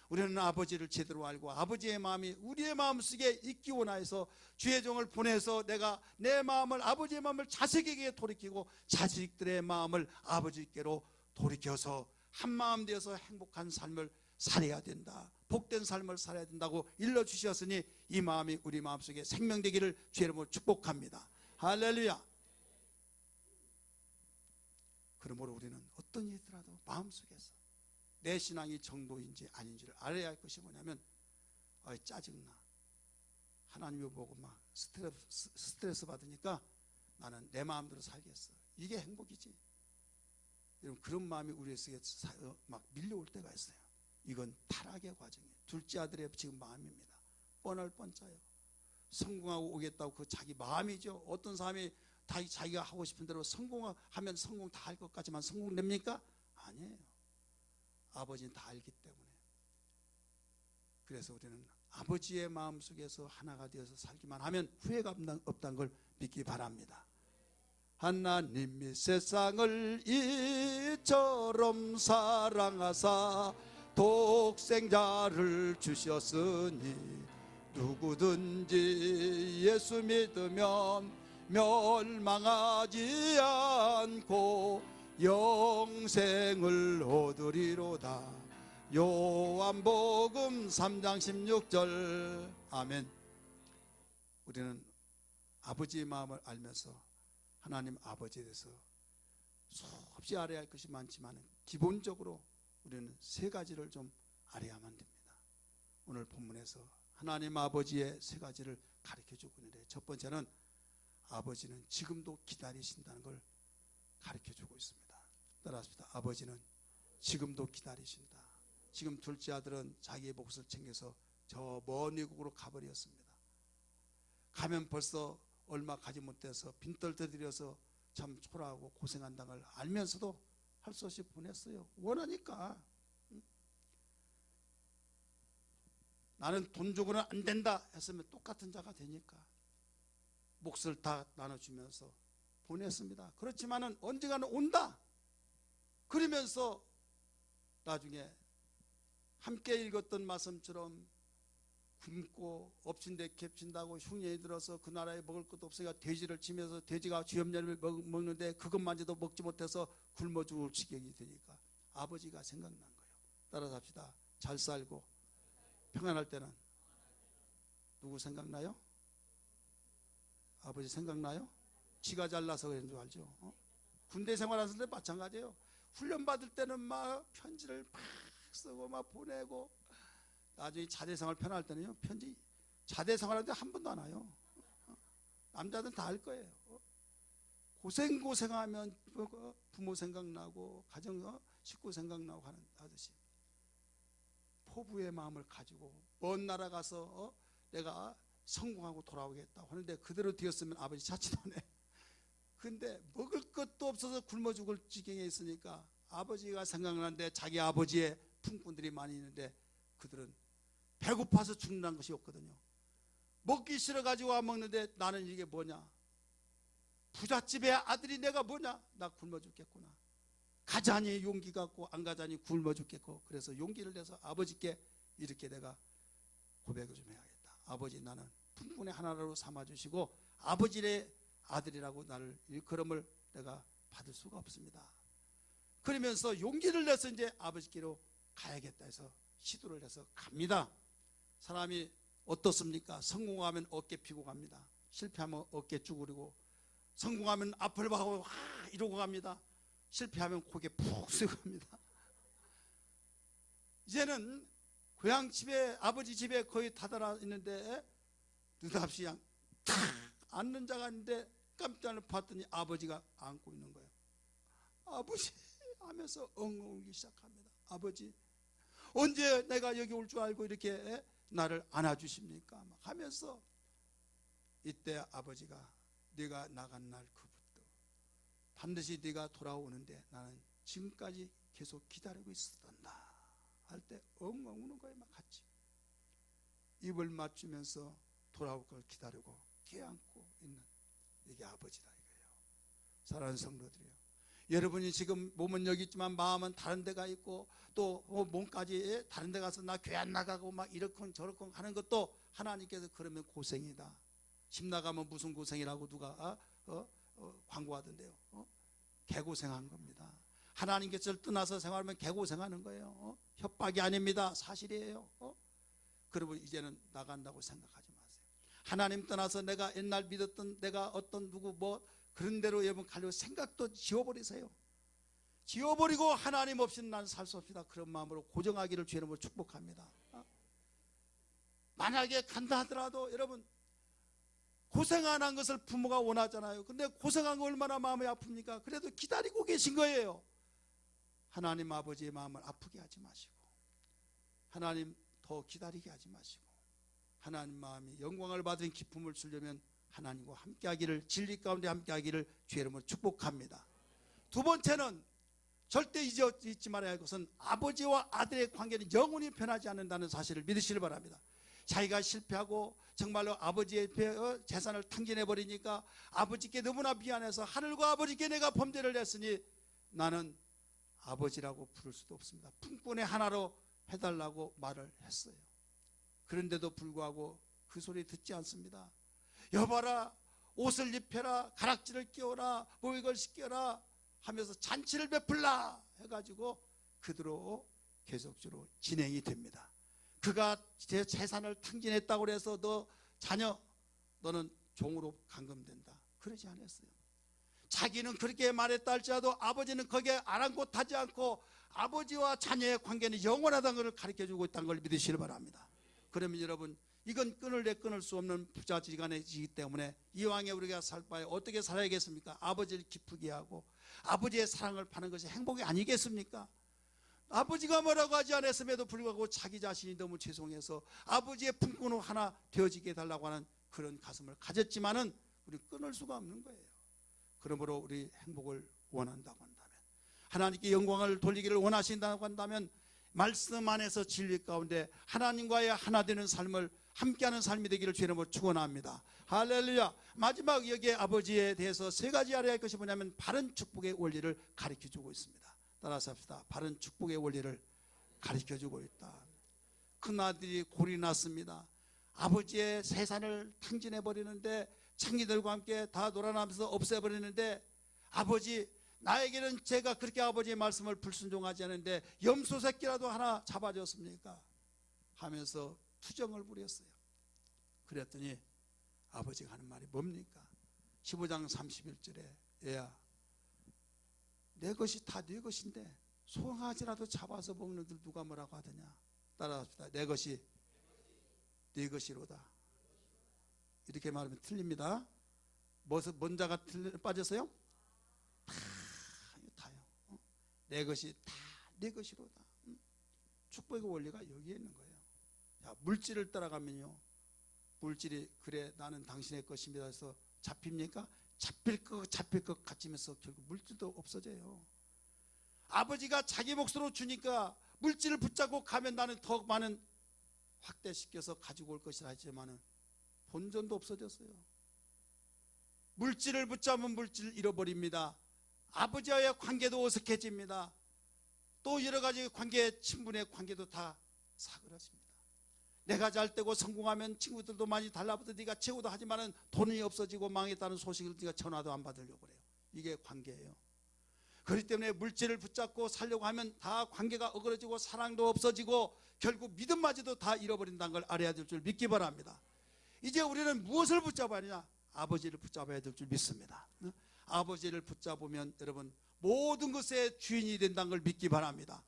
우리는 아버지를 제대로 알고 아버지의 마음이 우리의 마음속에 있기 원하여서 주의 종을 보내서 내가 내 마음을 아버지의 마음을 자식에게 돌이키고 자식들의 마음을 아버지께로 돌이켜서 한 마음 되어서 행복한 삶을 살아야 된다. 복된 삶을 살아야 된다고 일러주셨으니 이 마음이 우리 마음속에 생명되기를 주의 이름으로 축복합니다. 할렐루야. 그러므로 우리는 어떤 일이 있더라도 마음속에서 내 신앙이 정도인지 아닌지를 알아야 할 것이 뭐냐면 짜증나. 하나님을 보고 막 스트레스 받으니까 나는 내 마음대로 살겠어. 이게 행복이지. 여러분, 그런 마음이 우리 속에 막 밀려올 때가 있어요. 이건 타락의 과정이에요. 둘째 아들의 지금 마음입니다. 뻔할 뻔짜요. 성공하고 오겠다고 그 자기 마음이죠. 어떤 사람이 다 자기가 하고 싶은 대로 성공하면 성공 다 할 것 같지만 성공 됩니까? 아니에요. 아버지는 다 알기 때문에. 그래서 우리는 아버지의 마음속에서 하나가 되어서 살기만 하면 후회가 없다는 걸 믿기 바랍니다. 하나님이 세상을 이처럼 사랑하사 독생자를 주셨으니 누구든지 예수 믿으면 멸망하지 않고 영생을 얻으리로다. 요한복음 3장 16절. 아멘. 우리는 아버지의 마음을 알면서 하나님 아버지에 대해서 수없이 알아야 할 것이 많지만 기본적으로 우리는 세 가지를 좀 알아야만 됩니다. 오늘 본문에서 하나님 아버지의 세 가지를 가르쳐주고 있는데, 첫 번째는 아버지는 지금도 기다리신다는 걸 가르쳐주고 있습니다. 따라합시다. 아버지는 지금도 기다리신다. 지금 둘째 아들은 자기의 몫을 챙겨서 저 먼 외국으로 가버렸습니다. 가면 벌써 얼마 가지 못해서 빈털터들여서 참 초라하고 고생한다는 걸 알면서도 할 수 없이 보냈어요. 원하니까. 나는 돈 주고는 안 된다 했으면 똑같은 자가 되니까 몫을 다 나눠주면서 보냈습니다. 그렇지만은 언젠가는 온다. 그러면서 나중에 함께 읽었던 말씀처럼 굶고 엎친 데 겹친다고 흉년이 들어서 그 나라에 먹을 것도 없으니까 돼지를 치면서 돼지가 쥐염년을 먹는데 그것만저도 먹지 못해서 굶어 죽을 지경이 되니까 아버지가 생각난 거예요. 따라서 합시다. 잘 살고 평안할 때는 누구 생각나요? 아버지 생각나요? 지가 잘나서 그런 줄 알죠. 군대 생활하실 때 마찬가지예요. 훈련 받을 때는 막 편지를 막 쓰고 막 보내고, 나중에 자대생활 편할 때는요, 편지 자대생활할 때 한 번도 안 와요. 남자들 다 알 거예요. 고생하면 부모 생각나고 가정 식구 생각나고 하듯이 포부의 마음을 가지고 먼 나라 가서 내가 성공하고 돌아오겠다고 하는데 그대로 되었으면 아버지 자취도 안 해. 근데 먹을 것도 없어서 굶어 죽을 지경에 있으니까 아버지가 생각나는데, 자기 아버지의 품꾼들이 많이 있는데 그들은 배고파서 죽는다는 것이 없거든요. 먹기 싫어가지고 와 먹는데 나는 이게 뭐냐, 부잣집의 아들이 내가 뭐냐, 나 굶어 죽겠구나. 가자니 용기 갖고 안 가자니 굶어 죽겠고, 그래서 용기를 내서 아버지께 이렇게 내가 고백을 좀 해야겠다. 아버지, 나는 품꾼의 하나로 삼아주시고 아버지의 아들이라고 나를 일컬음을 내가 받을 수가 없습니다. 그러면서 용기를 내서 이제 아버지께로 가야겠다 해서 시도를 해서 갑니다. 사람이 어떻습니까? 성공하면 어깨 피고 갑니다. 실패하면 어깨 쭈그리고, 성공하면 앞을 봐고 이러고 갑니다. 실패하면 고개 푹 쓰고 갑니다. 이제는 고향 집에, 아버지 집에 거의 다다라 있는데 느닷없이 그냥 탁 앉는 자가 있는데 깜짝 봤더니 아버지가 안고 있는 거예요. 아버지 하면서 엉엉 울기 시작합니다. 아버지, 언제 내가 여기 올 줄 알고 이렇게 나를 안아주십니까? 막 하면서, 이때 아버지가 네가 나간 날 그부터 반드시 네가 돌아오는데 나는 지금까지 계속 기다리고 있었단다 할 때 엉엉 우는 거예요. 막 같이 입을 맞추면서 돌아올 걸 기다리고 껴안고 있는, 이게 아버지다 이거예요. 사랑하는 성도들이요, 여러분이 지금 몸은 여기 있지만 마음은 다른 데가 있고, 또 몸까지 다른 데 가서 나 교회 안 나가고 막 이렇건 저렇건 하는 것도 하나님께서 그러면 고생이다. 집 나가면 무슨 고생이라고 누가 광고하던데요. 개고생한 겁니다. 하나님께서 떠나서 생활하면 개고생하는 거예요. 협박이 아닙니다. 사실이에요. 그러면 이제는 나간다고 생각하지 마세요. 하나님 떠나서 내가 옛날 믿었던 내가 어떤 누구 뭐 그런 대로 여러분 가려고 생각도 지워버리세요. 지워버리고 하나님 없이는 나는 살 수 없다, 그런 마음으로 고정하기를 주의 이름으로 축복합니다. 만약에 간다 하더라도 여러분, 고생 안 한 것을 부모가 원하잖아요. 근데 고생한 거 얼마나 마음이 아픕니까? 그래도 기다리고 계신 거예요. 하나님 아버지의 마음을 아프게 하지 마시고, 하나님 더 기다리게 하지 마시고, 하나님 마음이 영광을 받은 기쁨을 주려면 하나님과 함께하기를, 진리 가운데 함께하기를 주의 이름으로 축복합니다. 두 번째는 절대 잊지 말아야 할 것은 아버지와 아들의 관계는 영원히 변하지 않는다는 사실을 믿으시길 바랍니다. 자기가 실패하고 정말로 아버지의 재산을 탕진해 버리니까 아버지께 너무나 미안해서 하늘과 아버지께 내가 범죄를 했으니 나는 아버지라고 부를 수도 없습니다. 품꾼의 하나로 해달라고 말을 했어요. 그런데도 불구하고 그 소리 듣지 않습니다. 여봐라, 옷을 입혀라, 가락지를 끼워라, 목욕을 시켜라 하면서 잔치를 베풀라 해가지고 그대로 계속적으로 진행이 됩니다. 그가 제 재산을 탕진했다고 해서 너 자녀, 너는 종으로 감금된다, 그러지 않았어요. 자기는 그렇게 말했다 할지라도 아버지는 거기에 아랑곳하지 않고 아버지와 자녀의 관계는 영원하다는 것을 가르쳐주고 있다는 걸 믿으시길 바랍니다. 그러면 여러분, 이건 끊을 수 없는 부자지간이기 때문에 이왕에 우리가 살 바에 어떻게 살아야겠습니까? 아버지를 기쁘게 하고 아버지의 사랑을 받는 것이 행복이 아니겠습니까? 아버지가 뭐라고 하지 않았음에도 불구하고 자기 자신이 너무 죄송해서 아버지의 품꾼으로 하나 되어지게 해달라고 하는 그런 가슴을 가졌지만은 우리 끊을 수가 없는 거예요. 그러므로 우리 행복을 원한다고 한다면, 하나님께 영광을 돌리기를 원하신다고 한다면 말씀 안에서 진리 가운데 하나님과의 하나 되는 삶을 함께하는 삶이 되기를 주의 이름으로 축원합니다. 할렐루야. 마지막 여기에 아버지에 대해서 세 가지 알아야 할 것이 뭐냐면 바른 축복의 원리를 가르쳐주고 있습니다. 따라서 합시다. 바른 축복의 원리를 가르쳐주고 있다. 큰아들이 골이 났습니다. 아버지의 재산을 탕진해 버리는데 창기들과 함께 다 놀아나면서 없애버리는데, 아버지, 나에게는 제가 그렇게 아버지의 말씀을 불순종하지 않는데 염소 새끼라도 하나 잡아줬습니까? 하면서 투정을 부렸어요. 그랬더니 아버지가 하는 말이 뭡니까? 15장 31절에 얘야, 내 것이 다 네 것인데 송아지라도 잡아서 먹는들 누가 뭐라고 하더냐? 따라합시다. 내 것이 네 것이로다. 이렇게 말하면 틀립니다. 뭔 자가 빠졌어요? 다요. 내 것이 다 내 것이로다. 축복의 원리가 여기에 있는 거예요. 자, 물질을 따라가면요, 물질이 그래 나는 당신의 것입니다 해서 잡힙니까? 잡힐 것 같으면서 결국 물질도 없어져요. 아버지가 자기 몫으로 주니까 물질을 붙잡고 가면 나는 더 많은 확대시켜서 가지고 올 것이라 했지만은 본전도 없어졌어요. 물질을 붙잡으면 물질을 잃어버립니다. 아버지와의 관계도 어색해집니다. 또 여러 가지 관계, 친분의 관계도 다 사그라집니다. 내가 잘 되고 성공하면 친구들도 많이 달라붙어 네가 최고다 하지만은 돈이 없어지고 망했다는 소식을 네가 전화도 안 받으려고 그래요. 이게 관계예요. 그렇기 때문에 물질을 붙잡고 살려고 하면 다 관계가 어그러지고 사랑도 없어지고 결국 믿음마저도 다 잃어버린다는 걸 알아야 될 줄 믿기 바랍니다. 이제 우리는 무엇을 붙잡아야 하느냐? 아버지를 붙잡아야 될 줄 믿습니다. 아버지를 붙잡으면 여러분 모든 것의 주인이 된다는 걸 믿기 바랍니다.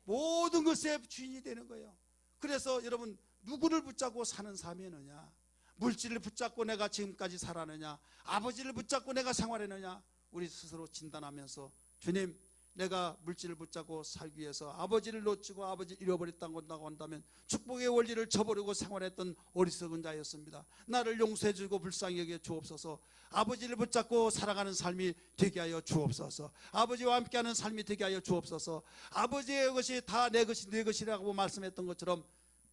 모든 것의 주인이 되는 거예요. 그래서 여러분, 누구를 붙잡고 사는 삶이느냐? 물질을 붙잡고 내가 지금까지 살았느냐? 아버지를 붙잡고 내가 생활했느냐? 우리 스스로 진단하면서, 주님, 내가 물질을 붙잡고 살기 위해서 아버지를 놓치고 아버지를 잃어버렸다고 한다면 축복의 원리를 저버리고 생활했던 어리석은 자였습니다. 나를 용서해주고 불쌍히 여겨 주옵소서. 아버지를 붙잡고 살아가는 삶이 되게 하여 주옵소서. 아버지와 함께하는 삶이 되게 하여 주옵소서. 아버지의 것이 다 내 것이 내 것이라고 말씀했던 것처럼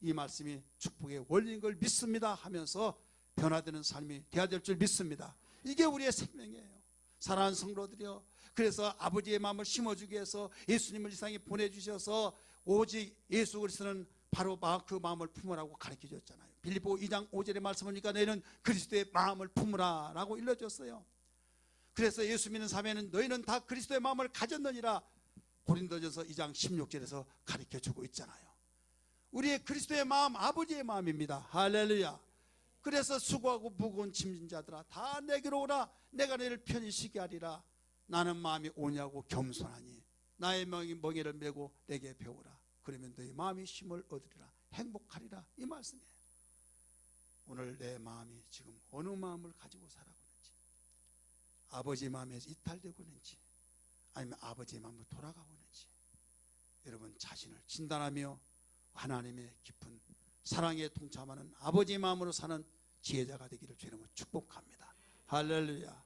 이 말씀이 축복의 원리인 걸 믿습니다 하면서 변화되는 삶이 되어야 될 줄 믿습니다. 이게 우리의 생명이에요. 사랑하는 성도들이여, 그래서 아버지의 마음을 심어주기 위해서 예수님을 이 세상에 보내주셔서 오직 예수 그리스도는 바로 그 마음을 품으라고 가르쳐 줬잖아요. 빌립보 2장 5절의 말씀을 보니까 너희는 그리스도의 마음을 품으라 라고 일러줬어요. 그래서 예수 믿는 삶에는 너희는 다 그리스도의 마음을 가졌느니라 고린도전서 2장 16절에서 가르쳐 주고 있잖아요. 우리의 그리스도의 마음, 아버지의 마음입니다. 할렐루야. 그래서 수고하고 무거운 짐진 자들아 다 내게로 오라. 내가 너희를 편히 쉬게 하리라. 나는 마음이 오냐고 겸손하니 나의 멍에를 메고 내게 배우라. 그러면 너희 마음이 쉼을 얻으리라. 행복하리라. 이 말씀이에요. 오늘 내 마음이 지금 어느 마음을 가지고 살아가고 있는지, 아버지 마음에서 이탈되고 있는지 아니면 아버지의 마음으로 돌아가고 있는지 여러분 자신을 진단하며 하나님의 깊은 사랑에 동참하는 아버지 마음으로 사는 지혜자가 되기를 주님으로 축복합니다. 할렐루야.